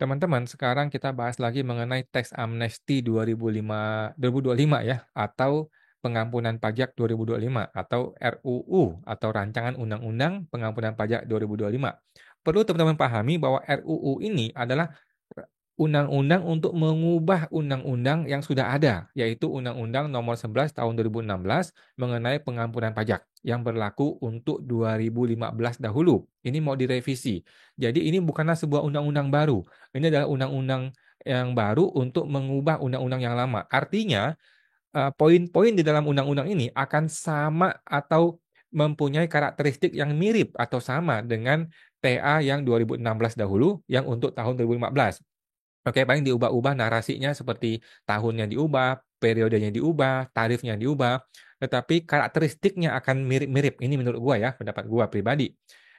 Teman-teman, sekarang kita bahas lagi mengenai teks amnesti 2025 ya, atau pengampunan pajak 2025 atau RUU atau Rancangan Undang-Undang Pengampunan Pajak 2025. Perlu teman-teman pahami bahwa RUU ini adalah undang-undang untuk mengubah undang-undang yang sudah ada, yaitu Undang-Undang Nomor 11 Tahun 2016 mengenai pengampunan pajak yang berlaku untuk 2015 dahulu. Ini mau direvisi. Jadi ini bukanlah sebuah undang-undang baru. Ini adalah undang-undang yang baru untuk mengubah undang-undang yang lama. Artinya, poin-poin di dalam undang-undang ini akan sama atau mempunyai karakteristik yang mirip atau sama dengan TA yang 2016 dahulu yang untuk tahun 2015. Oke, paling diubah-ubah narasinya seperti tahunnya diubah, periodenya diubah, tarifnya diubah, tetapi karakteristiknya akan mirip-mirip. Ini menurut gua ya, pendapat gua pribadi.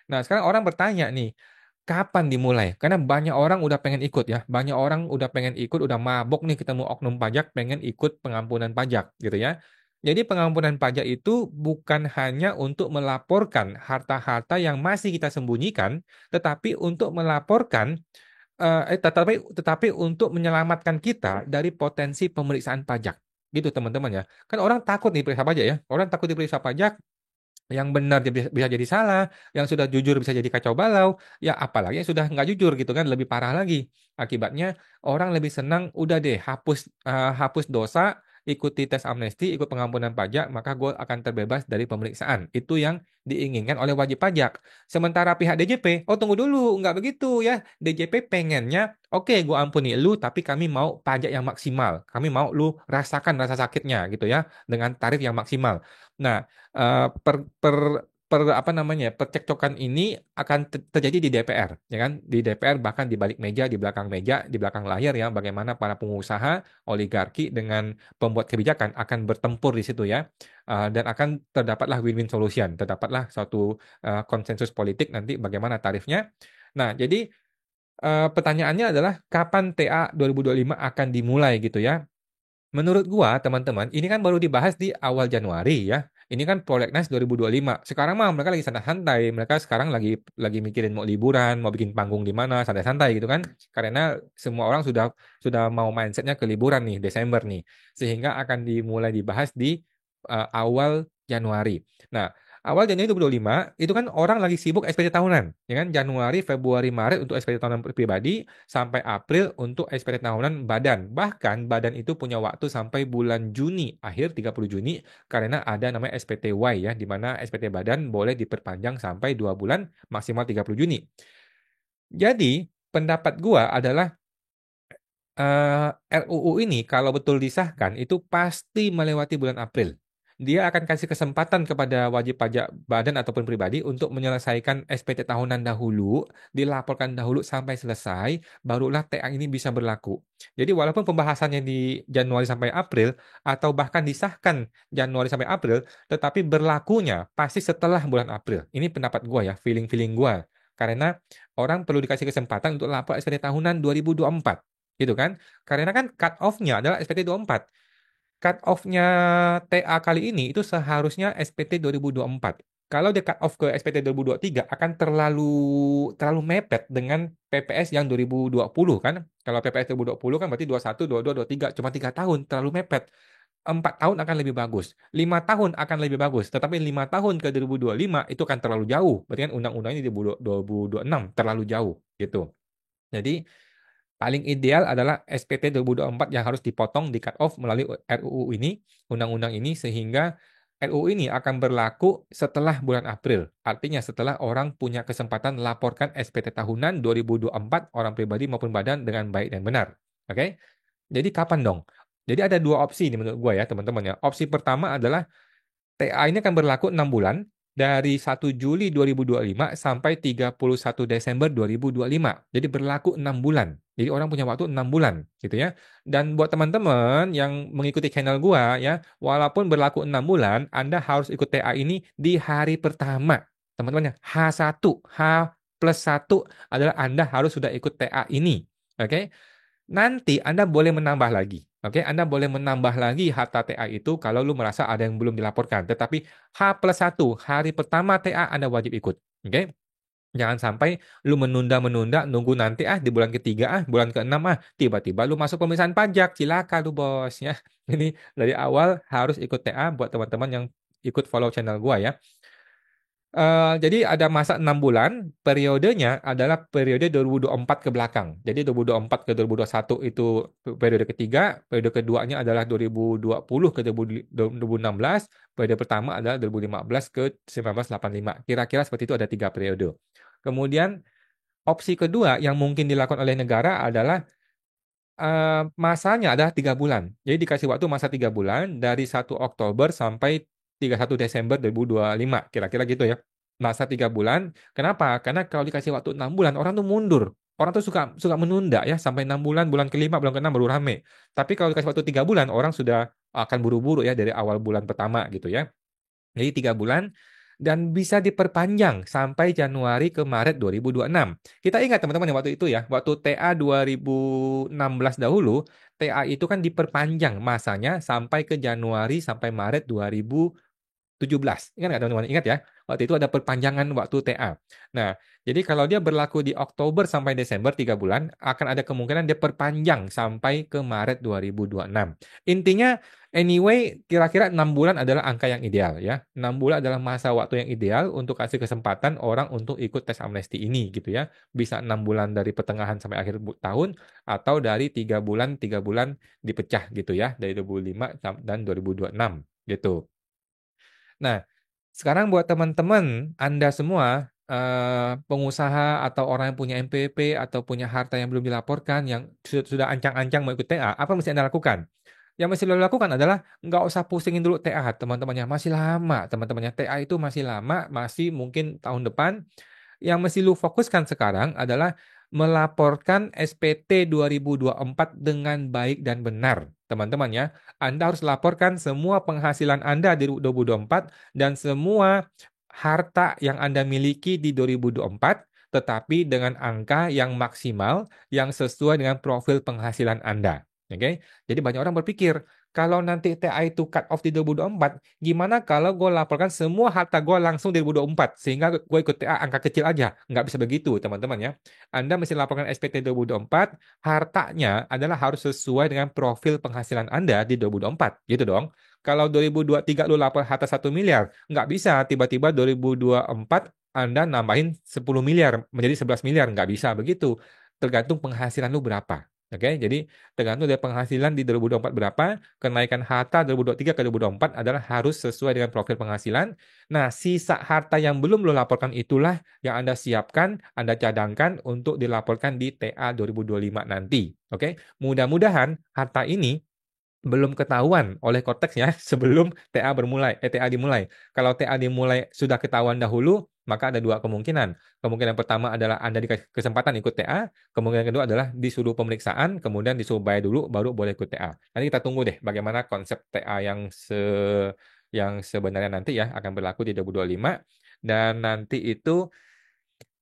Nah, sekarang orang bertanya nih, kapan dimulai? Karena banyak orang udah pengen ikut ya, banyak orang udah pengen ikut, udah mabok nih ketemu oknum pajak, pengen ikut pengampunan pajak gitu ya. Jadi pengampunan pajak itu bukan hanya untuk melaporkan harta-harta yang masih kita sembunyikan, tetapi untuk melaporkan tetapi untuk menyelamatkan kita dari potensi pemeriksaan pajak. Gitu teman-teman ya. Kan orang takut diperiksa pajak ya. Orang takut diperiksa pajak, yang benar dia bisa jadi salah, yang sudah jujur bisa jadi kacau balau, ya apalagi yang sudah nggak jujur gitu kan, lebih parah lagi. Akibatnya orang lebih senang udah deh hapus dosa, ikuti tes amnesti, ikut pengampunan pajak, maka gue akan terbebas dari pemeriksaan. Itu yang diinginkan oleh wajib pajak. Sementara pihak DJP, oh tunggu dulu, nggak begitu ya. DJP pengennya, oke gue ampuni lu, tapi kami mau pajak yang maksimal. Kami mau lu rasakan rasa sakitnya gitu ya, dengan tarif yang maksimal. Nah, eh, per, per, apa namanya percekcokan ini akan terjadi di DPR, ya kan? Di DPR bahkan di balik meja, di belakang layar ya, bagaimana para pengusaha oligarki dengan pembuat kebijakan akan bertempur di situ ya. Dan akan terdapatlah win-win solution, terdapatlah suatu konsensus politik nanti bagaimana tarifnya. Nah, jadi pertanyaannya adalah kapan TA 2025 akan dimulai gitu ya? Menurut gua, teman-teman, ini kan baru dibahas di awal Januari ya. Ini kan Prolegnas 2025. Sekarang mah mereka lagi santai-santai. Mereka sekarang lagi mikirin mau liburan, mau bikin panggung di mana, santai-santai gitu kan. Karena semua orang sudah mau mindsetnya ke liburan nih, Desember nih. Sehingga akan dimulai dibahas di awal Januari. Nah, awal Januari 2025 itu kan orang lagi sibuk SPT tahunan, ya kan? Januari, Februari, Maret untuk SPT tahunan pribadi, sampai April untuk SPT tahunan badan. Bahkan badan itu punya waktu sampai bulan Juni, akhir 30 Juni, karena ada namanya SPTY ya, di mana SPT badan boleh diperpanjang sampai 2 bulan, maksimal 30 Juni. Jadi, pendapat gua adalah RUU ini kalau betul disahkan itu pasti melewati bulan April. Dia akan kasih kesempatan kepada wajib pajak badan ataupun pribadi untuk menyelesaikan SPT tahunan dahulu, dilaporkan dahulu sampai selesai, barulah TA ini bisa berlaku. Jadi walaupun pembahasannya di Januari sampai April atau bahkan disahkan Januari sampai April, tetapi berlakunya pasti setelah bulan April. Ini pendapat gua ya, feeling-feeling gua. Karena orang perlu dikasih kesempatan untuk lapor SPT tahunan 2024 gitu kan? Karena kan cut off-nya adalah SPT 24. Cut off-nya TA kali ini itu seharusnya SPT 2024. Kalau dia cut off ke SPT 2023 akan terlalu mepet dengan PPS yang 2020 kan? Kalau PPS 2020 kan berarti 21, 22, 23 cuma 3 tahun, terlalu mepet. 4 tahun akan lebih bagus. 5 tahun akan lebih bagus. Tetapi 5 tahun ke 2025 itu kan terlalu jauh. Berarti kan undang-undang ini di 2026 terlalu jauh gitu. Jadi paling ideal adalah SPT 2024 yang harus dipotong di cut off melalui RUU ini, undang-undang ini, sehingga RUU ini akan berlaku setelah bulan April. Artinya setelah orang punya kesempatan laporkan SPT tahunan 2024 orang pribadi maupun badan dengan baik dan benar. Oke? Jadi kapan dong? Jadi ada dua opsi nih menurut gue ya teman-teman ya. Opsi pertama adalah TA ini akan berlaku 6 bulan dari 1 Juli 2025 sampai 31 Desember 2025. Jadi berlaku 6 bulan. Jadi orang punya waktu 6 bulan gitu ya. Dan buat teman-teman yang mengikuti channel gua ya, walaupun berlaku 6 bulan, Anda harus ikut TA ini di hari pertama. Teman-teman ya, H1, H+1 adalah Anda harus sudah ikut TA ini. Oke? Nanti Anda boleh menambah lagi. Oke, Anda boleh menambah lagi harta TA itu kalau lu merasa ada yang belum dilaporkan. Tetapi H+1, hari pertama TA Anda wajib ikut. Oke? Jangan sampai lu menunda-menunda, nunggu nanti di bulan ketiga bulan keenam tiba-tiba lu masuk pemeriksaan pajak, cilaka lu bos ya. Ini dari awal harus ikut TA buat teman-teman yang ikut follow channel gua ya. Jadi ada masa 6 bulan, periodenya adalah periode 2024 ke belakang. Jadi 2024 ke 2021 itu periode ketiga, periode keduanya adalah 2020 ke 2016, periode pertama adalah 2015 ke 1985. Kira-kira seperti itu, ada 3 periode. Kemudian opsi kedua yang mungkin dilakukan oleh negara adalah masanya adalah 3 bulan. Jadi dikasih waktu masa 3 bulan dari 1 Oktober sampai 31 Desember 2025. Kira-kira gitu ya. Masa 3 bulan. Kenapa? Karena kalau dikasih waktu 6 bulan, orang tuh mundur. Orang tuh suka suka menunda ya sampai 6 bulan, bulan kelima, bulan keenam baru rame. Tapi kalau dikasih waktu 3 bulan, orang sudah akan buru-buru ya dari awal bulan pertama gitu ya. Jadi 3 bulan dan bisa diperpanjang sampai Januari ke Maret 2026. Kita ingat teman-teman yang waktu itu ya, waktu TA 2016 dahulu, TA itu kan diperpanjang masanya sampai ke Januari sampai Maret 2017. Ingat nggak teman-teman? Ingat ya, waktu itu ada perpanjangan waktu TA. Nah, jadi kalau dia berlaku di Oktober sampai Desember 3 bulan, akan ada kemungkinan dia perpanjang sampai ke Maret 2026. Intinya, anyway, kira-kira 6 bulan adalah angka yang ideal ya. 6 bulan adalah masa waktu yang ideal untuk kasih kesempatan orang untuk ikut tes amnesti ini gitu ya. Bisa 6 bulan dari pertengahan sampai akhir tahun, atau dari 3 bulan dipecah gitu ya, dari 2005 dan 2026 gitu. Nah, sekarang buat teman-teman Anda semua, pengusaha atau orang yang punya MPP atau punya harta yang belum dilaporkan, yang sudah ancang-ancang mau ikut TA, apa mesti Anda lakukan? Yang mesti lo lakukan adalah nggak usah pusingin dulu TA, teman-temannya. Masih lama, teman-temannya. TA itu masih lama, masih mungkin tahun depan. Yang mesti lu fokuskan sekarang adalah melaporkan SPT 2024 dengan baik dan benar. Teman-teman ya, Anda harus laporkan semua penghasilan Anda di 2024 dan semua harta yang Anda miliki di 2024, tetapi dengan angka yang maksimal yang sesuai dengan profil penghasilan Anda. Oke, jadi banyak orang berpikir, kalau nanti TA itu cut off di 2024, gimana kalau gue laporkan semua harta gue langsung di 2024, sehingga gue ikut TA angka kecil aja? Nggak bisa begitu, teman-teman ya. Anda mesti laporkan SPT 2024, hartanya adalah harus sesuai dengan profil penghasilan Anda di 2024, gitu dong. Kalau 2023 lu lapor harta 1 miliar, nggak bisa tiba-tiba 2024 Anda nambahin 10 miliar menjadi 11 miliar, nggak bisa begitu. Tergantung penghasilan lu berapa. Oke, jadi tergantung dari penghasilan di 2024 berapa, kenaikan harta 2023 ke 2024 adalah harus sesuai dengan profil penghasilan. Nah, sisa harta yang belum lo laporkan itulah yang Anda siapkan, Anda cadangkan untuk dilaporkan di TA 2025 nanti. Oke, mudah-mudahan harta ini belum ketahuan oleh Cortex ya sebelum TA dimulai. Kalau TA dimulai sudah ketahuan dahulu, maka ada 2 kemungkinan. Kemungkinan pertama adalah Anda dikasih kesempatan ikut TA, kemungkinan kedua adalah disuruh pemeriksaan, kemudian disuruh bayar dulu baru boleh ikut TA. Nanti kita tunggu deh bagaimana konsep TA yang sebenarnya nanti ya akan berlaku di 2025, dan nanti itu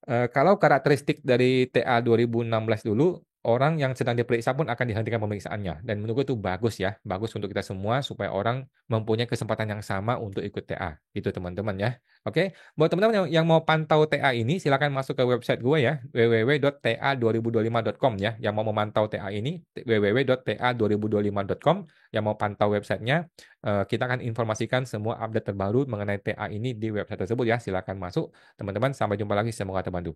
kalau karakteristik dari TA 2016 dulu, orang yang sedang diperiksa pun akan dihentikan pemeriksaannya. Dan menurut gue itu bagus ya, bagus untuk kita semua supaya orang mempunyai kesempatan yang sama untuk ikut TA. Itu teman-teman ya. Oke, buat teman-teman yang mau pantau TA ini, silakan masuk ke website gue ya, www.ta2025.com ya. Yang mau memantau TA ini, www.ta2025.com. Yang mau pantau websitenya, kita akan informasikan semua update terbaru mengenai TA ini di website tersebut ya. Silakan masuk. Teman-teman, sampai jumpa lagi. Semoga terbantu.